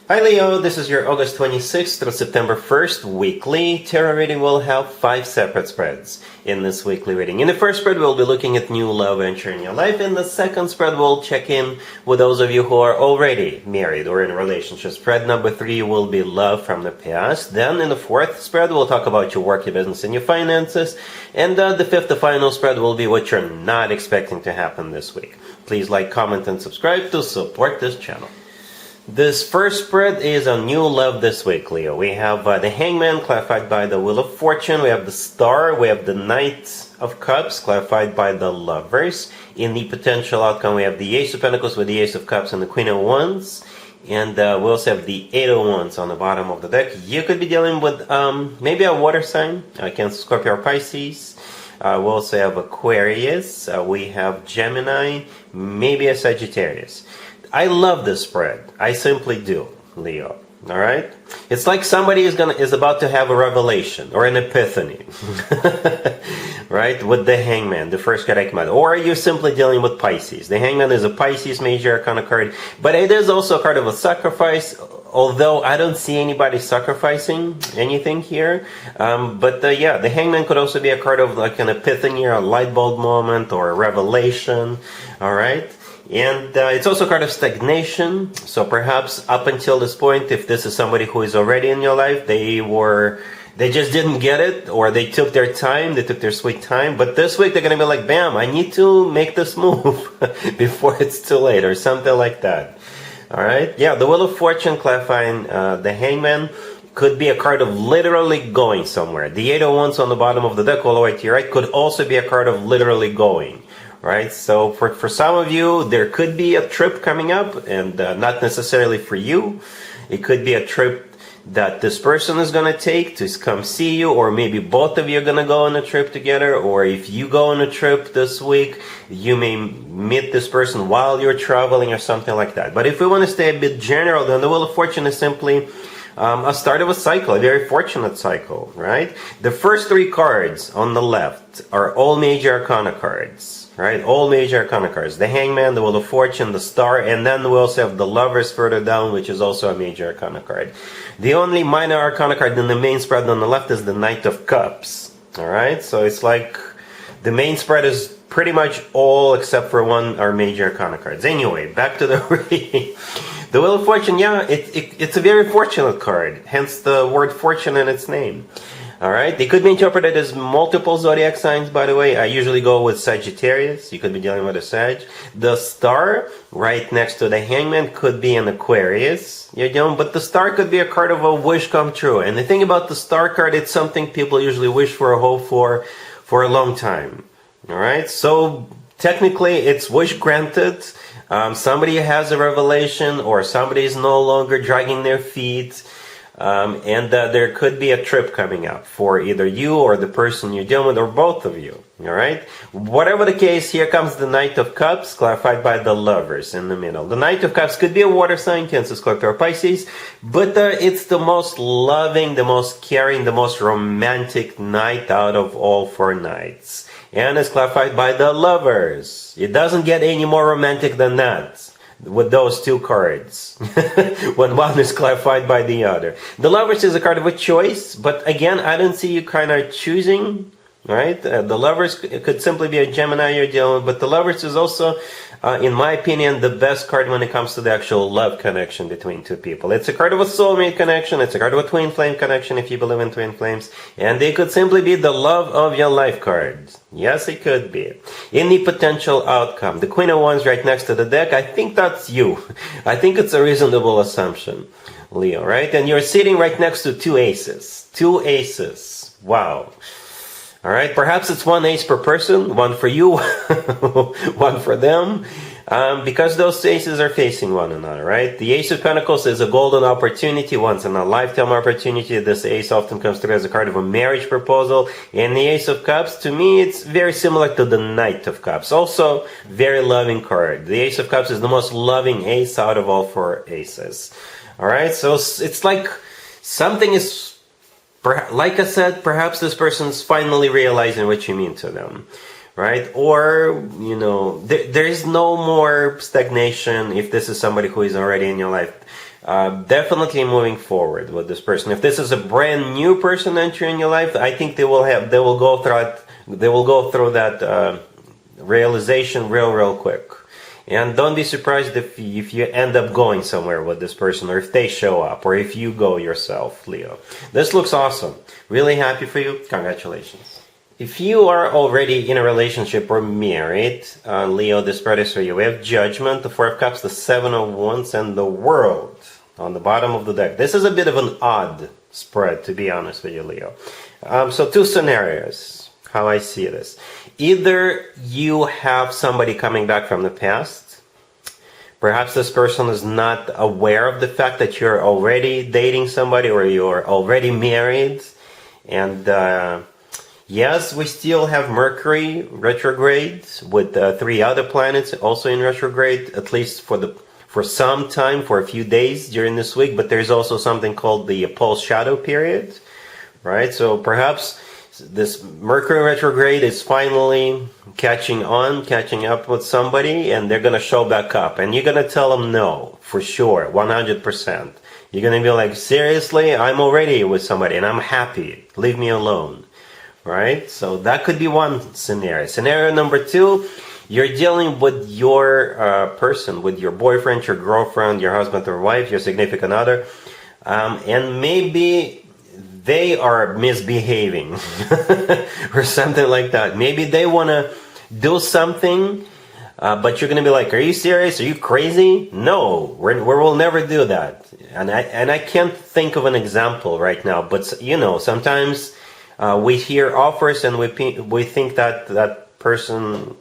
Hi Leo, this is your August 26th through September 1st weekly tarot reading. We'll have 5 separate spreads in this weekly reading. In the first spread, we'll be looking at new love entering your life. In the second spread, we'll check in with those of you who are already married or in a relationship. Spread number 3 will be love from the past. Then in the fourth spread, we'll talk about your work, your business, and your finances. And the fifth, the final spread, will be what you're not expecting to happen this week. Please like, comment, and subscribe to support this channel. This first spread is a new love this week, Leo. We have the Hangman, clarified by the Wheel of Fortune. We have the Star. We have the Knight of Cups, clarified by the Lovers. In the potential outcome, we have the Ace of Pentacles with the Ace of Cups and the Queen of Wands. And we also have the Eight of Wands on the bottom of the deck. You could be dealing with maybe a water sign, Cancer, Scorpio, or Pisces. We also have Aquarius. We have Gemini, maybe a Sagittarius. I love this spread. I simply do, Leo. All right? It's like somebody is about to have a revelation or an epiphany. Right? With the Hangman, the first card I come out. Or you're simply dealing with Pisces. The Hangman is a Pisces major arcana card, but it is also a card of a sacrifice, although I don't see anybody sacrificing anything here. Yeah, the Hangman could also be a card of like an epiphany or a light bulb moment or a revelation. All right? And it's also a card of stagnation. So perhaps up until this point, if this is somebody who is already in your life, they just didn't get it, or they took their time, they took their sweet time. But this week they're going to be like, bam, I need to make this move before it's too late, or something like that. All right? Yeah, the Wheel of Fortune clarifying the Hangman could be a card of literally going somewhere. The Eight of Wands on the bottom of the deck all the way to your right could also be a card of literally going. Right, so for some of you, there could be a trip coming up, and not necessarily for you. It could be a trip that this person is going to take to come see you, or maybe both of you are going to go on a trip together, or if you go on a trip this week, you may meet this person while you're traveling or something like that. But if we want to stay a bit general, then the Wheel of Fortune is simply a start of a cycle, a very fortunate cycle, right? The first 3 cards on the left are all major arcana cards. Right, all major arcana cards. The Hangman, the Wheel of Fortune, the Star, and then we also have the Lovers further down, which is also a major arcana card. The only minor arcana card in the main spread on the left is the Knight of Cups. Alright, so it's like the main spread is pretty much all except for one are major arcana cards. Anyway, back to the reading. The Wheel of Fortune, yeah, it's a very fortunate card, hence the word fortune in its name. Alright, they could be interpreted as multiple zodiac signs, by the way. I usually go with Sagittarius. You could be dealing with a Sag. The Star, right next to the Hangman, could be an Aquarius. But the Star could be a card of a wish come true. And the thing about the Star card, it's something people usually wish for or hope for a long time. Alright, so technically it's wish granted. Somebody has a revelation, or somebody is no longer dragging their feet. There could be a trip coming up for either you or the person you're dealing with, or both of you. Alright? Whatever the case, here comes the Knight of Cups, clarified by the Lovers in the middle. The Knight of Cups could be a water sign, Cancer, Scorpio, or Pisces, but it's the most loving, the most caring, the most romantic night out of all 4 nights. And it's clarified by the Lovers. It doesn't get any more romantic than that with those 2 cards when one is clarified by the other. The Lovers is a card of a choice, but again, I don't see you kind of choosing, right? The Lovers could simply be a Gemini you're dealing with, but the Lovers is also, in my opinion, the best card when it comes to the actual love connection between 2 people. It's a card of a soulmate connection, it's a card of a twin flame connection if you believe in twin flames, and they could simply be the love of your life cards. Yes, it could be. In the potential outcome, the Queen of Wands right next to the deck, I think that's you. I think it's a reasonable assumption, Leo, right? And you're sitting right next to 2 aces. 2 aces. Wow. Alright, perhaps it's 1 ace per person, 1 for you, 1 for them, because those aces are facing one another, right? The Ace of Pentacles is a golden opportunity, once in a lifetime opportunity. This ace often comes through as a card of a marriage proposal. And the Ace of Cups, to me, it's very similar to the Knight of Cups. Also, very loving card. The Ace of Cups is the most loving ace out of all 4 aces. Alright, so it's like something is... Like I said, perhaps this person's finally realizing what you mean to them, right? Or, you know, there is no more stagnation if this is somebody who is already in your life. Definitely moving forward with this person. If this is a brand new person entering your life, I think they will go through that realization real quick. And don't be surprised if you end up going somewhere with this person, or if they show up, or if you go yourself, Leo. This looks awesome. Really happy for you. Congratulations. If you are already in a relationship or married, Leo, this spread is for you. We have Judgment, the Four of Cups, the Seven of Wands, and the World on the bottom of the deck. This is a bit of an odd spread, to be honest with you, Leo. So two scenarios, how I see this. Either you have somebody coming back from the past. Perhaps this person is not aware of the fact that you're already dating somebody or you're already married. And yes, we still have Mercury retrograde with 3 other planets also in retrograde, at least for some time, for a few days during this week. But there's also something called the pulse shadow period, right? So perhaps this Mercury retrograde is finally catching up with somebody, and they're going to show back up. And you're going to tell them no, for sure, 100%. You're going to be like, seriously, I'm already with somebody, and I'm happy. Leave me alone, right? So that could be one scenario. Scenario number 2, you're dealing with your person, with your boyfriend, your girlfriend, your husband or wife, your significant other, and maybe they are misbehaving or something like that. Maybe they want to do something, but you're going to be like, are you serious? Are you crazy? No, we'll never do that. And I can't think of an example right now, but sometimes we hear offers and we think that person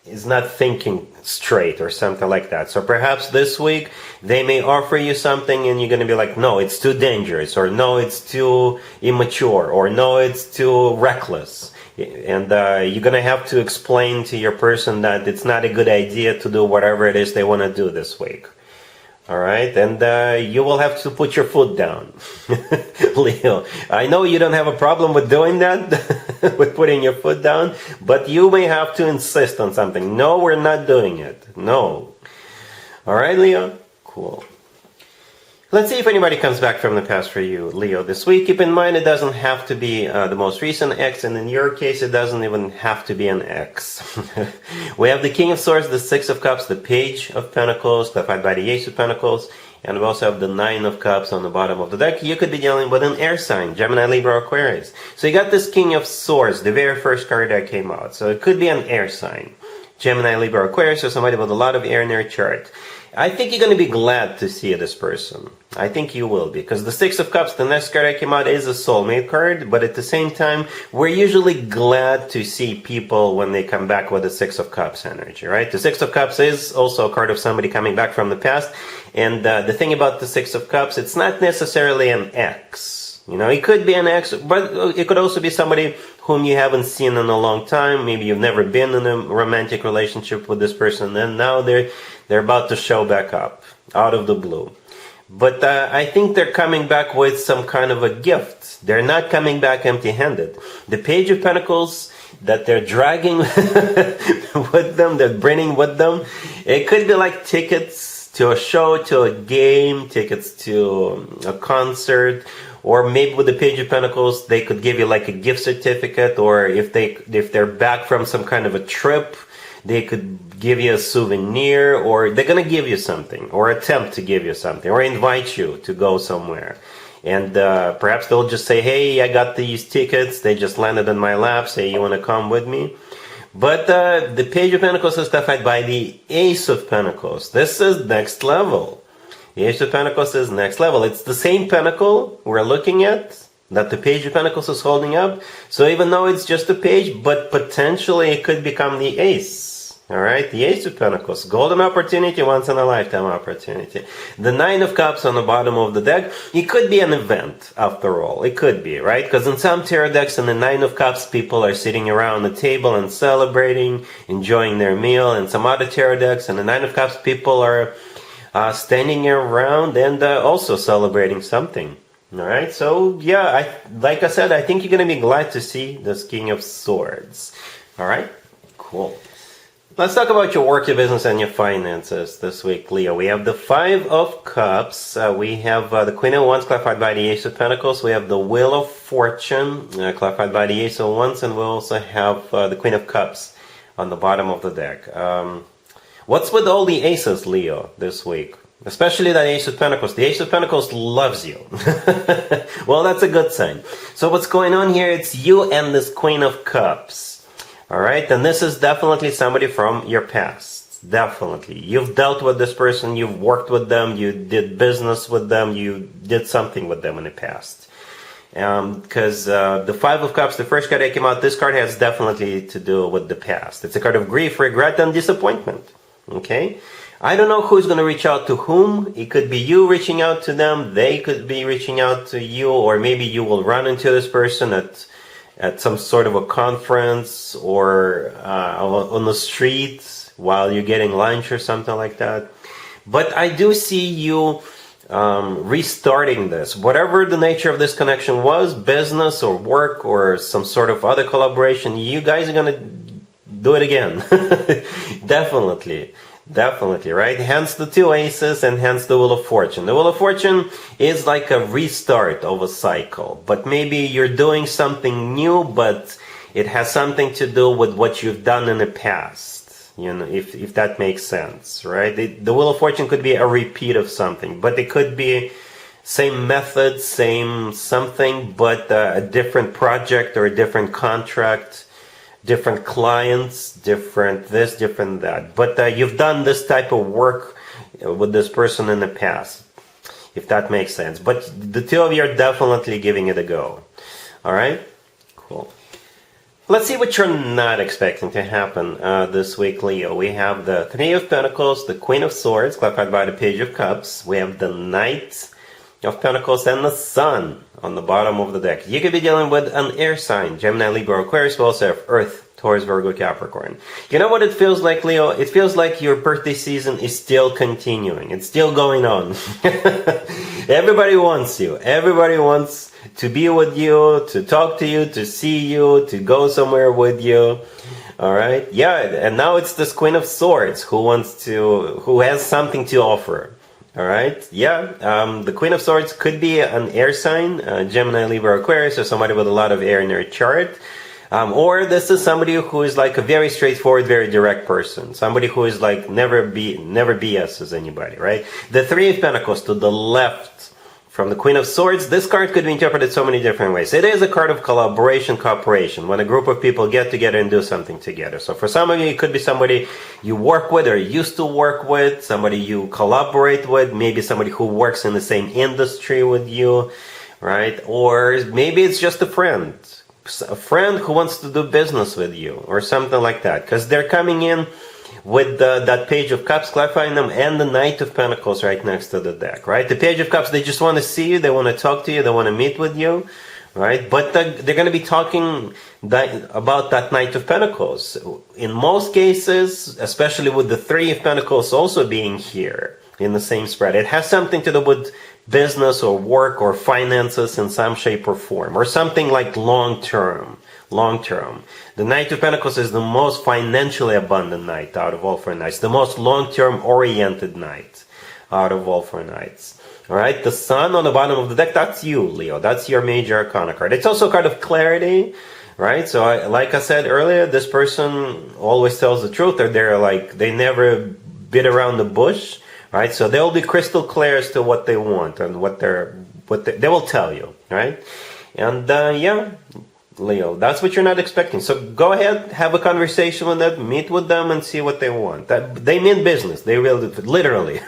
is not thinking straight or something like that. So perhaps this week they may offer you something and you're going to be like, no, it's too dangerous, or no, it's too immature, or no, it's too reckless. And you're going to have to explain to your person that it's not a good idea to do whatever it is they want to do this week. All right, and you will have to put your foot down, Leo. I know you don't have a problem with doing that, with putting your foot down, but you may have to insist on something. No, we're not doing it. No. All right, Leo? Cool. Let's see if anybody comes back from the past for you, Leo, this week. Keep in mind it doesn't have to be the most recent ex, and in your case it doesn't even have to be an ex. We have the King of Swords, the Six of Cups, the Page of Pentacles, clarified by the Ace of Pentacles, and we also have the Nine of Cups on the bottom of the deck. You could be dealing with an air sign, Gemini, Libra, Aquarius. So you got this King of Swords, the very first card that came out. So it could be an air sign, Gemini, Libra, Aquarius, or somebody with a lot of air in their chart. I think you're going to be glad to see this person. I think you will be. Because the Six of Cups, the next card that came out, is a soulmate card. But at the same time, we're usually glad to see people when they come back with the Six of Cups energy, right? The Six of Cups is also a card of somebody coming back from the past. And the thing about the Six of Cups, it's not necessarily an ex. It could be an ex, but it could also be somebody whom you haven't seen in a long time. Maybe you've never been in a romantic relationship with this person, and now they're about to show back up out of the blue. But I think they're coming back with some kind of a gift. They're not coming back empty-handed. The Page of Pentacles that they're dragging with them, they're bringing with them, it could be like tickets to a show, to a game, tickets to a concert. Or maybe with the Page of Pentacles, they could give you like a gift certificate, or if they're back from some kind of a trip, they could give you a souvenir, or they're going to give you something, or attempt to give you something, or invite you to go somewhere. And perhaps they'll just say, hey, I got these tickets, they just landed in my lap, say, you want to come with me? But the Page of Pentacles is clarified by the Ace of Pentacles. This is next level. The Ace of Pentacles is next level. It's the same pentacle we're looking at that the Page of Pentacles is holding up. So even though it's just a page, but potentially it could become the Ace. All right, the Ace of Pentacles. Golden opportunity, once in a lifetime opportunity. The Nine of Cups on the bottom of the deck. It could be an event, after all. It could be, right? Because in some tarot decks, in the Nine of Cups, people are sitting around the table and celebrating, enjoying their meal. And some other tarot decks, in the Nine of Cups, people are standing around and also celebrating something. All right, so yeah, like I said, I think you're going to be glad to see this King of Swords. All right, cool. Let's talk about your work, your business, and your finances this week, Leo. We have the Five of Cups. We have the Queen of Wands clarified by the Ace of Pentacles. We have the Wheel of Fortune clarified by the Ace of Wands. And we also have the Queen of Cups on the bottom of the deck. What's with all the aces, Leo, this week? Especially that Ace of Pentacles. The Ace of Pentacles loves you. Well, that's a good sign. So what's going on here? It's you and this Queen of Cups. All right, and this is definitely somebody from your past. Definitely. You've dealt with this person, you've worked with them, you did business with them, you did something with them in the past. Because the Five of Cups, the first card that came out, this card has definitely to do with the past. It's a card of grief, regret, and disappointment. Okay? I don't know who's going to reach out to whom. It could be you reaching out to them, they could be reaching out to you, or maybe you will run into this person at some sort of a conference or on the street while you're getting lunch or something like that. But I do see you restarting this. Whatever the nature of this connection was, business or work or some sort of other collaboration, you guys are going to do it again. Definitely. Definitely, right? Hence the two aces and hence the Wheel of Fortune. The Wheel of Fortune is like a restart of a cycle. But maybe you're doing something new, but it has something to do with what you've done in the past. You know, if that makes sense, right? The Wheel of Fortune could be a repeat of something, but it could be same method, same something, but a different project or a different contract. Different clients, different this, different that. But you've done this type of work with this person in the past, if that makes sense. But the two of you are definitely giving it a go. All right? Cool. Let's see what you're not expecting to happen this week, Leo. We have the Three of Pentacles, the Queen of Swords, clarified by the Page of Cups. We have the Knight of Pentacles and the Sun on the bottom of the deck. You could be dealing with an air sign, Gemini, Libra, Aquarius. We also have Earth, Taurus, Virgo, Capricorn. You know what it feels like, Leo? It feels like your birthday season is still continuing. It's still going on. Everybody wants you. Everybody wants to be with you, to talk to you, to see you, to go somewhere with you. All right? Yeah, and now it's this Queen of Swords who has something to offer. All right, yeah, the Queen of Swords could be an air sign, Gemini, Libra, Aquarius, or somebody with a lot of air in their chart. Or this is somebody who is like a very straightforward, very direct person. Somebody who is like never BS's anybody, right? The Three of Pentacles to the left from the Queen of Swords, this card could be interpreted so many different ways. It is a card of collaboration, cooperation, when a group of people get together and do something together. So for some of you, it could be somebody you work with or used to work with, somebody you collaborate with, maybe somebody who works in the same industry with you, right? Or maybe it's just a friend who wants to do business with you or something like that, because they're coming in with that Page of Cups, clarifying them, and the Knight of Pentacles right next to the deck, right? The Page of Cups, they just want to see you, they want to talk to you, they want to meet with you, right? But they're going to be talking about that Knight of Pentacles. In most cases, especially with the Three of Pentacles also being here in the same spread, it has something to do with business or work or finances in some shape or form, or something like long-term. The Knight of Pentacles is the most financially abundant knight out of all four knights, the most long-term oriented knight out of all four knights. All right, the Sun on the bottom of the deck, that's you, Leo. That's your major arcana card. It's also a card of clarity, right? So like I said earlier, this person always tells the truth, or they never beat around the bush, right? So they'll be crystal clear as to what they want and what they will tell you, right? And yeah, Leo, that's what you're not expecting. So go ahead, have a conversation with them, meet with them, and see what they want. They mean business. They really, literally.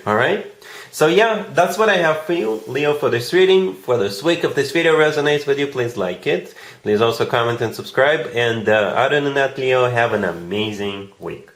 All right? So yeah, that's what I have for you, Leo, for this reading, for this week. If this video resonates with you, please like it. Please also comment and subscribe. And other than that, Leo, have an amazing week.